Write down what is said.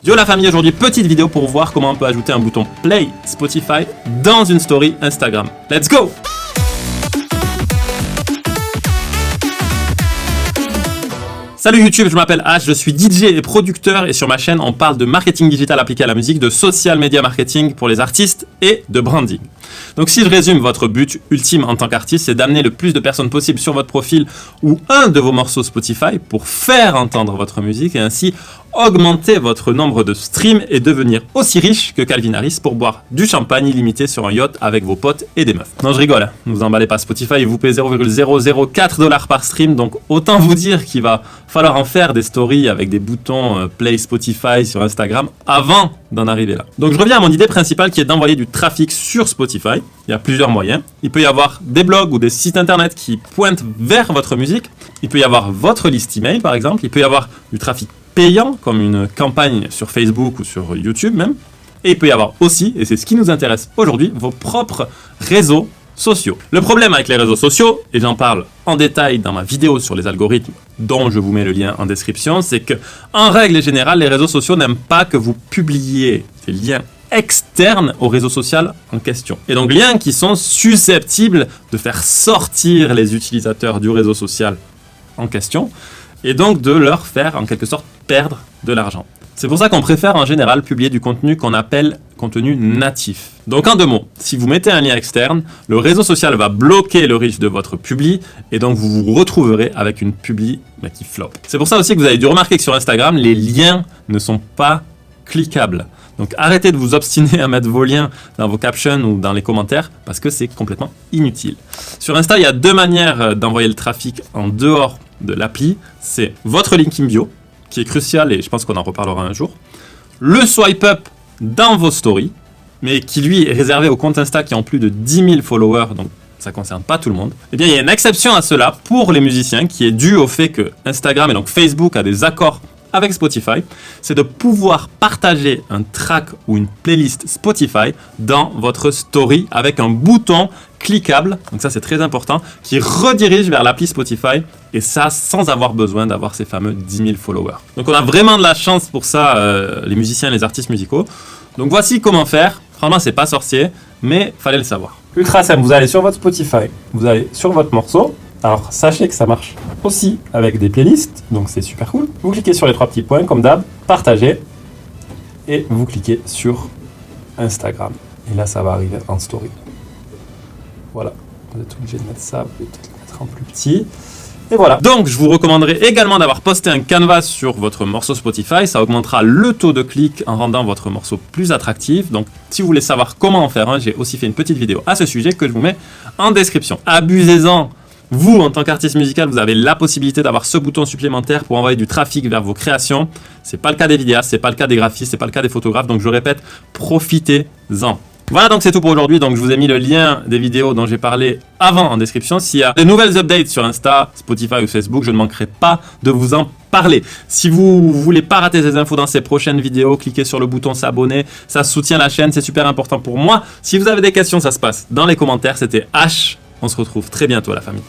Yo la famille, aujourd'hui petite vidéo pour voir comment on peut ajouter un bouton Play Spotify dans une story Instagram. Let's go! Salut YouTube, je m'appelle H, je suis DJ et producteur et sur ma chaîne on parle de marketing digital appliqué à la musique, de social media marketing pour les artistes et de branding. Donc si je résume, votre but ultime en tant qu'artiste, c'est d'amener le plus de personnes possible sur votre profil ou un de vos morceaux Spotify pour faire entendre votre musique et ainsi augmenter votre nombre de streams et devenir aussi riche que Calvin Harris pour boire du champagne illimité sur un yacht avec vos potes et des meufs. Non, je rigole, hein. Ne vous emballez pas, Spotify vous paie 0,004 $ par stream, donc autant vous dire qu'il va falloir en faire des stories avec des boutons Play Spotify sur Instagram avant d'en arriver là. Donc je reviens à mon idée principale qui est d'envoyer du trafic sur Spotify. Il y a plusieurs moyens. Il peut y avoir des blogs ou des sites internet qui pointent vers votre musique. Il peut y avoir votre liste email par exemple. Il peut y avoir du trafic payant comme une campagne sur Facebook ou sur YouTube même. Et il peut y avoir aussi, et c'est ce qui nous intéresse aujourd'hui, vos propres réseaux sociaux. Le problème avec les réseaux sociaux, et j'en parle en détail dans ma vidéo sur les algorithmes dont je vous mets le lien en description, c'est que en règle générale, les réseaux sociaux n'aiment pas que vous publiez des liens externes au réseau social en question. Et donc liens qui sont susceptibles de faire sortir les utilisateurs du réseau social en question et donc de leur faire en quelque sorte perdre de l'argent. C'est pour ça qu'on préfère en général publier du contenu qu'on appelle contenu natif. Donc en deux mots, si vous mettez un lien externe, le réseau social va bloquer le reach de votre publi et donc vous vous retrouverez avec une publi qui flop. C'est pour ça aussi que vous avez dû remarquer que sur Instagram, les liens ne sont pas cliquables. Donc arrêtez de vous obstiner à mettre vos liens dans vos captions ou dans les commentaires parce que c'est complètement inutile. Sur Insta, il y a deux manières d'envoyer le trafic en dehors de l'appli. C'est votre link in bio, qui est crucial et je pense qu'on en reparlera un jour. Le swipe up dans vos stories, mais qui lui est réservé aux comptes Insta qui ont plus de 10 000 followers, donc ça ne concerne pas tout le monde. Eh bien, il y a une exception à cela pour les musiciens qui est due au fait que Instagram et donc Facebook a des accords avec Spotify, c'est de pouvoir partager un track ou une playlist Spotify dans votre story avec un bouton cliquable, donc ça c'est très important, qui redirige vers l'appli Spotify et ça sans avoir besoin d'avoir ces fameux 10 000 followers. Donc on a vraiment de la chance pour ça, les musiciens et les artistes musicaux. Donc voici comment faire. Franchement c'est pas sorcier, mais fallait le savoir. Ultra simple, vous allez sur votre Spotify, vous allez sur votre morceau. Alors sachez que ça marche aussi avec des playlists, donc c'est super cool. Vous cliquez sur les trois petits points comme d'hab, partager, et vous cliquez sur Instagram. Et là ça va arriver en story. Voilà, vous êtes obligé de mettre ça, vous pouvez peut-être le mettre en plus petit. Et voilà. Donc je vous recommanderais également d'avoir posté un canvas sur votre morceau Spotify, ça augmentera le taux de clic en rendant votre morceau plus attractif. Donc si vous voulez savoir comment en faire un, j'ai aussi fait une petite vidéo à ce sujet que je vous mets en description. Abusez-en! Vous, en tant qu'artiste musical, vous avez la possibilité d'avoir ce bouton supplémentaire pour envoyer du trafic vers vos créations. C'est pas le cas des vidéastes, c'est pas le cas des graphistes, c'est pas le cas des photographes. Donc je répète, profitez-en. Voilà, donc c'est tout pour aujourd'hui. Donc je vous ai mis le lien des vidéos dont j'ai parlé avant en description. S'il y a de nouvelles updates sur Insta, Spotify ou Facebook, je ne manquerai pas de vous en parler. Si vous voulez pas rater ces infos dans ces prochaines vidéos, cliquez sur le bouton s'abonner. Ça soutient la chaîne, c'est super important pour moi. Si vous avez des questions, ça se passe dans les commentaires. C'était H. On se retrouve très bientôt, la famille.